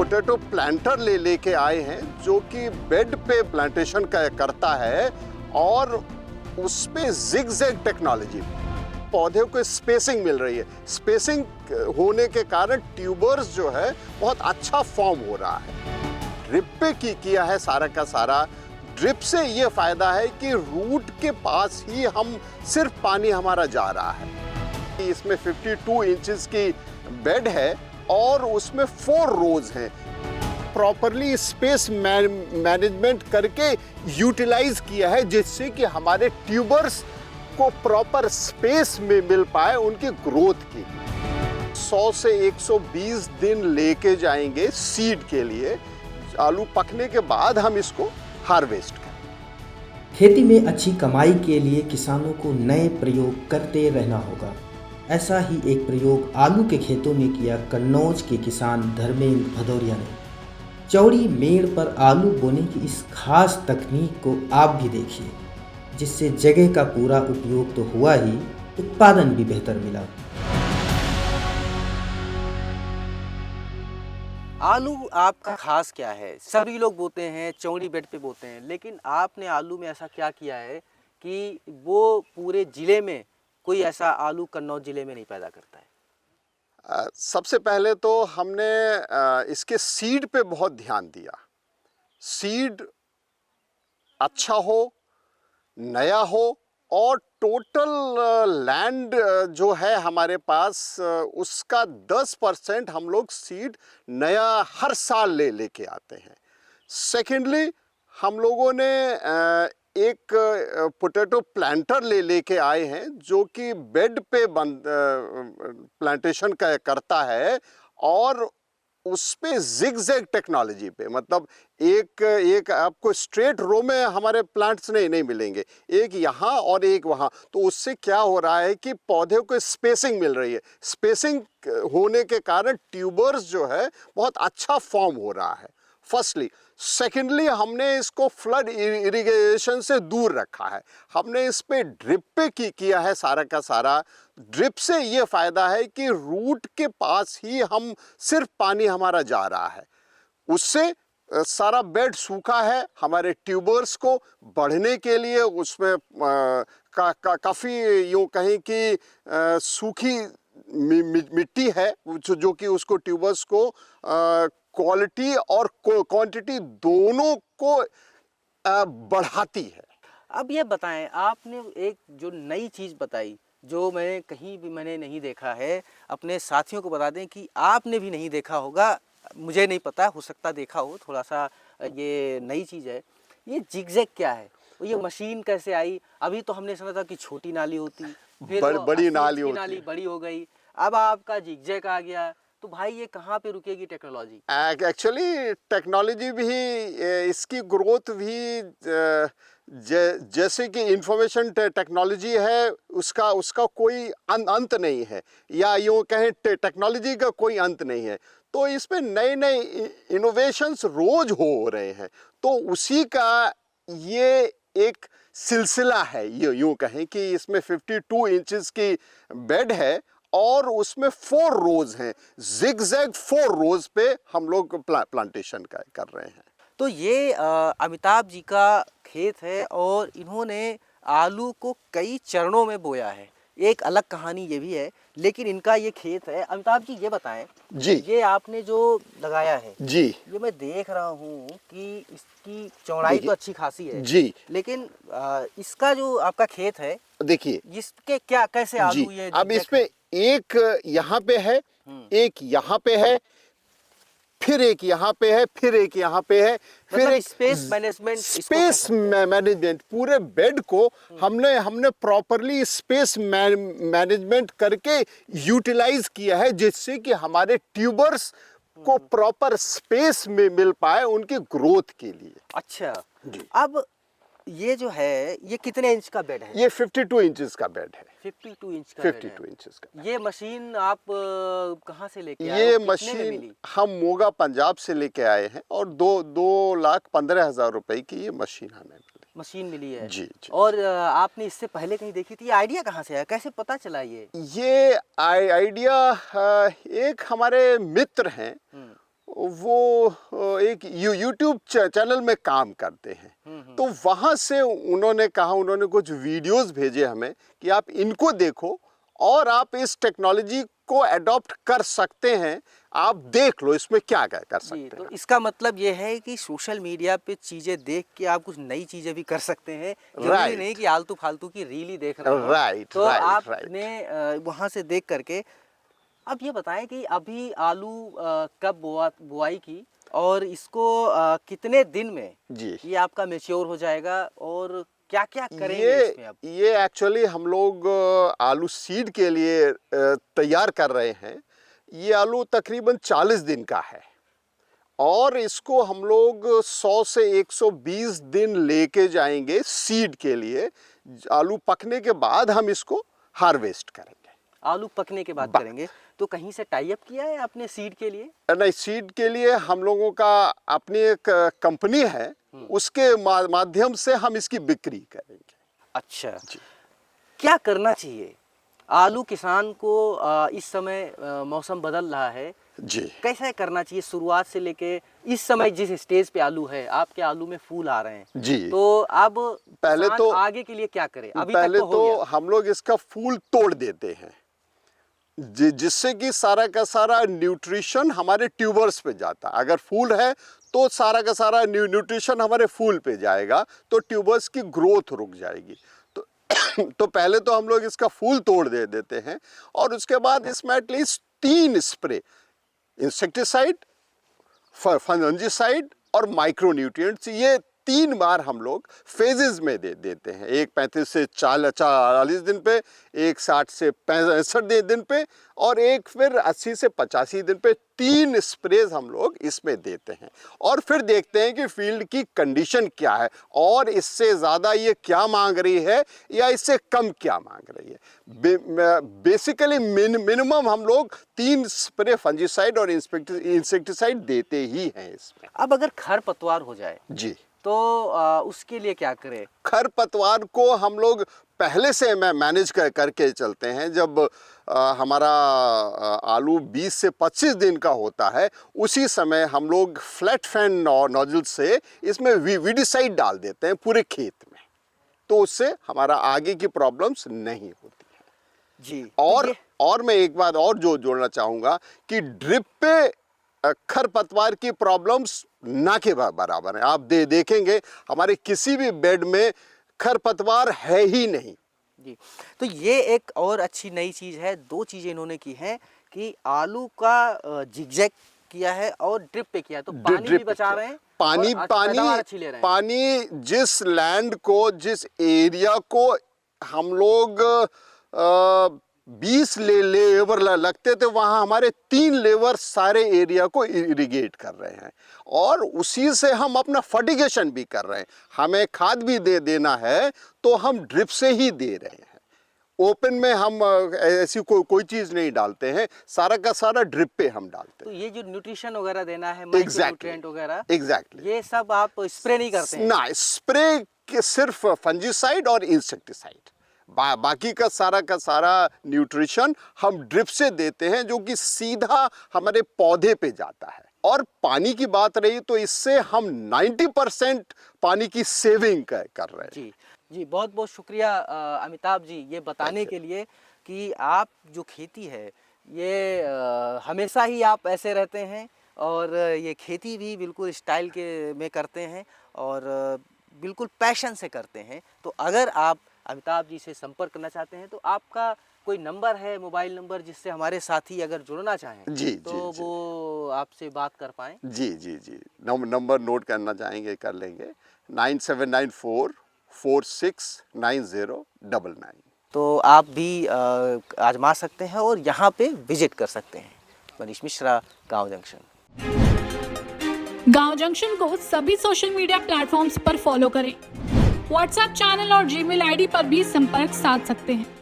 Potato planter लेके आए हैं जो कि बेड पे प्लांटेशन करता है और उस पे जिगजैग टेक्नोलॉजी, पौधे को स्पेसिंग मिल रही है। स्पेसिंग होने के कारण ट्यूबर्स जो है बहुत अच्छा फॉर्म हो रहा है। ड्रिप पे किया है सारा का सारा। ड्रिप से ये फायदा है कि रूट के पास ही हम सिर्फ पानी हमारा जा रहा है। इसमें 52 इंचेस की बेड है और उसमें 4 रोज हैं। प्रॉपरली स्पेस मैनेजमेंट करके यूटिलाइज किया है जिससे कि हमारे ट्यूबर्स को प्रॉपर स्पेस में मिल पाए उनकी ग्रोथ की। 100 से 120 दिन लेके जाएंगे सीड के लिए। आलू पकने के बाद हम इसको हार्वेस्ट करें। खेती में अच्छी कमाई के लिए किसानों को नए प्रयोग करते रहना होगा। ऐसा ही एक प्रयोग आलू के खेतों में किया कन्नौज के किसान धर्मेंद्र भदौरिया ने। चौड़ी मेड़ पर आलू बोने की इस खास तकनीक को आप भी देखिए, जिससे जगह का पूरा उपयोग तो हुआ ही, उत्पादन भी बेहतर मिला। आलू आपका खास क्या है? सभी लोग बोते हैं, चौड़ी बेड पे बोते हैं, लेकिन आपने आलू में ऐसा क्या किया है कि वो पूरे जिले में कोई ऐसा आलू कन्नौज जिले में नहीं पैदा करता है? सबसे पहले तो हमने इसके सीड पे बहुत ध्यान दिया। सीड अच्छा हो, नया हो और टोटल लैंड जो है हमारे पास उसका 10% हम लोग सीड नया हर साल लेके आते हैं। सेकेंडली हम लोगों ने एक पोटैटो प्लांटर लेके आए हैं जो कि बेड पे प्लांटेशन करता है और उस पे जिगजैग टेक्नोलॉजी पे, मतलब एक आपको स्ट्रेट रो में हमारे प्लांट्स नहीं मिलेंगे, एक यहाँ और एक वहाँ। तो उससे क्या हो रहा है कि पौधे को स्पेसिंग मिल रही है। स्पेसिंग होने के कारण ट्यूबर्स जो है बहुत अच्छा फॉर्म हो रहा है, फर्स्टली। सेकेंडली हमने इसको फ्लड इरिगेशन से दूर रखा है। हमने इस पे ड्रिप पे किया है सारा का सारा। ड्रिप से ये फायदा है कि रूट के पास ही हम सिर्फ पानी हमारा जा रहा है। उससे सारा बेड सूखा है। हमारे ट्यूबर्स को बढ़ने के लिए उसमें काफ़ी यूँ कहें कि सूखी मिट्टी है जो कि उसको ट्यूबर्स को क्वालिटी और क्वांटिटी दोनों को बढ़ाती है। अब ये बताएं, आपने एक जो नई चीज़ बताई जो मैंने कहीं भी मैंने नहीं देखा है, अपने साथियों को बता दें कि आपने भी नहीं देखा होगा, मुझे नहीं पता, हो सकता देखा हो, थोड़ा सा ये नई चीज़ है। ये जिगजैग क्या है? ये मशीन कैसे आई? अभी तो हमने सुना था कि छोटी नाली होती, फिर बड़ी नाली होती, नाली बड़ी हो गई, अब आपका जिगजैग आ गया। तो भाई ये कहाँ पे रुकेगी टेक्नोलॉजी? एक्चुअली टेक्नोलॉजी भी इसकी ग्रोथ भी जैसे कि इंफॉर्मेशन टेक्नोलॉजी है, उसका कोई अंत नहीं है, या यूँ कहें टेक्नोलॉजी का कोई अंत नहीं है। तो इसमें नए नए इनोवेशंस रोज हो रहे हैं। तो उसी का ये एक सिलसिला है। यूँ कहें कि इसमें 52 इंचेस की बेड है और उसमें 4 रोज हैं। जिगजैग 4 रोज पे हम लोग प्लांटेशन कर रहे हैं। तो ये अमिताभ जी का खेत है और इन्होंने आलू को कई चरणों में बोया है। एक अलग कहानी ये भी है, लेकिन इनका ये खेत है। अमिताभ जी ये बताएं जी, ये आपने जो लगाया है जी, ये मैं देख रहा हूँ कि इसकी चौड़ाई तो अच्छी खासी है जी, लेकिन इसका जो आपका खेत है, देखिए इसके क्या कैसे आलू ये अब इसमें एक यहाँ पे है, एक यहाँ पे है, फिर एक यहाँ पे है, फिर एक यहाँ पे है, फिर मतलब एक स्पेस मैनेजमेंट पूरे बेड को हमने प्रॉपरली स्पेस मैनेजमेंट करके यूटिलाइज किया है जिससे कि हमारे ट्यूबर्स को प्रॉपर स्पेस में मिल पाए उनकी ग्रोथ के लिए। अच्छा जी। अब ये जो है ये कितने इंच का बेड है? ये 52 इंचेस का बेड है। 52 इंच का 52 इंचेस का। ये मशीन आप कहाँ से लेके आए? ये कितने में मशीन मिली? हम मोगा पंजाब से लेके आए हैं और 2,15,000 रुपए की ये मशीन हमें मिली। मशीन मिली है जी, जी। और आपने इससे पहले कहीं देखी थी? ये आइडिया कहाँ से आया, कैसे पता चला ये आइडिया एक हमारे मित्र हैं, वो एक यूट्यूब चैनल में काम करते हैं। तो वहाँ से उन्होंने कहा, उन्होंने कुछ वीडियोस भेजे हमें कि आप इनको देखो और आप इस टेक्नोलॉजी को अडॉप्ट कर सकते हैं, आप देख लो इसमें क्या क्या कर सकते जी, हैं। तो इसका मतलब ये है कि सोशल मीडिया पे चीज़ें देख के आप कुछ नई चीज़ें भी कर सकते हैं। जरूरी Right. नहीं कि आलतू फालतू की रील ही देख रहे हो। Right, तो right, आपने वहाँ से देख करके अब ये बताएं कि अभी आलू कब बुआई की और इसको कितने दिन में जी, ये आपका मैच्योर हो जाएगा और क्या क्या करेंगे इसमें अब? ये एक्चुअली हम लोग आलू सीड के लिए तैयार कर रहे हैं। ये आलू तकरीबन 40 दिन का है और इसको हम लोग 100 से 120 दिन लेके जाएंगे सीड के लिए। आलू पकने के बाद हम इसको हार्वेस्ट करेंगे। आलू पकने के बाद करेंगे। तो कहीं से टाई अप किया है आपने सीड के लिए? नहीं, सीड के लिए हम लोगों का अपनी एक कंपनी है, उसके माध्यम से हम इसकी बिक्री करेंगे। अच्छा जी। क्या करना चाहिए आलू किसान को इस समय मौसम बदल रहा है, जी, कैसे करना चाहिए शुरुआत से लेके इस समय जिस स्टेज पे आलू है, आपके आलू में फूल आ रहे हैं जी। तो अब पहले किसान तो आगे के लिए क्या करे? अभी पहले तक तो हो तो गया। हम लोग इसका फूल तोड़ देते हैं जिससे कि सारा का सारा न्यूट्रिशन हमारे ट्यूबर्स पे जाता। अगर फूल है तो सारा का सारा न्यूट्रिशन हमारे फूल पे जाएगा, तो ट्यूबर्स की ग्रोथ रुक जाएगी। तो तो पहले तो हम लोग इसका फूल तोड़ देते हैं और उसके बाद इसमें एटलीस्ट 3 स्प्रे, इंसेक्टिसाइड, फंजीसाइड और माइक्रोन्यूट्रिएंट्स, ये 3 बार हम लोग फेजेस में देते हैं। एक 35 से 40 दिन पे, एक 60 से 65 दिन पे और एक फिर 80 से 85 दिन पे 3 स्प्रेज हम लोग इसमें देते हैं और फिर देखते हैं कि फील्ड की कंडीशन क्या है और इससे ज़्यादा ये क्या मांग रही है या इससे कम क्या मांग रही है। बेसिकली मिनिमम हम लोग 3 स्प्रे फंजीसाइड और इंसेक्टिसाइड देते ही हैं इसमें। अब अगर खरपतवार हो जाए जी, तो उसके लिए क्या करें? खरपतवार को हम लोग पहले से मैनेज करके चलते हैं। जब हमारा आलू 20 से 25 दिन का होता है, उसी समय हम लोग फ्लैट फैन नोजल से इसमें वीडिसाइड डाल देते हैं पूरे खेत में, तो उससे हमारा आगे की प्रॉब्लम्स नहीं होती है। जी। और मैं एक बात और जोड़ना चाहूँगा कि ड्रिप पे खरपतवार की प्रॉब्लम्स ना के बराबर है। आप देखेंगे हमारे किसी भी बेड में खरपतवार है ही नहीं। जी, तो ये एक और अच्छी नई चीज़ है। 2 चीज़ें इन्होंने की हैं कि आलू का जिगजैग किया है और ड्रिप पे किया है, तो पानी भी बचा रहे हैं। पैदावार अच्छी ले रहे हैं। पानी जिस लैंड को, जिस एरिया को हम लोग 20 लेबर लगते थे, वहाँ हमारे 3 लेबर सारे एरिया को इरिगेट कर रहे हैं और उसी से हम अपना फर्टिगेशन भी कर रहे हैं। हमें खाद भी देना है तो हम ड्रिप से ही दे रहे हैं। ओपन में हम ऐसी कोई चीज़ नहीं डालते हैं, सारा का सारा ड्रिप पे हम डालते तो हैं। ये जो न्यूट्रिशन वगैरह देना है, माइक्रोन्यूट्रिएंट वगैरह, एग्जैक्टली, ये सब आप स्प्रे नहीं करते हैं? ना, स्प्रे के सिर्फ फंजीसाइड और इंसेक्टिसाइड, बाकी का सारा न्यूट्रिशन हम ड्रिप से देते हैं, जो कि सीधा हमारे पौधे पे जाता है। और पानी की बात रही तो इससे हम 90% पानी की सेविंग कर रहे हैं। जी जी, बहुत बहुत शुक्रिया अमिताभ जी, ये बताने के लिए कि आप जो खेती है ये हमेशा ही आप ऐसे रहते हैं और ये खेती भी बिल्कुल स्टाइल के में करते हैं और बिल्कुल पैशन से करते हैं। तो अगर आप अमिताभ जी से संपर्क करना चाहते हैं तो आपका कोई नंबर है, मोबाइल नंबर, जिससे हमारे साथी अगर जुड़ना चाहें जी, तो जी, वो आपसे बात कर पाएँ? जी, नंबर नोट करना चाहेंगे कर लेंगे, 9794469099। तो आप भी आजमा सकते हैं और यहाँ पे विजिट कर सकते हैं। मनीष मिश्रा, गांव जंक्शन। गांव जंक्शन को सभी सोशल मीडिया प्लेटफॉर्म्स पर फॉलो करें। व्हाट्सएप चैनल और जीमेल आईडी पर भी संपर्क साध सकते हैं।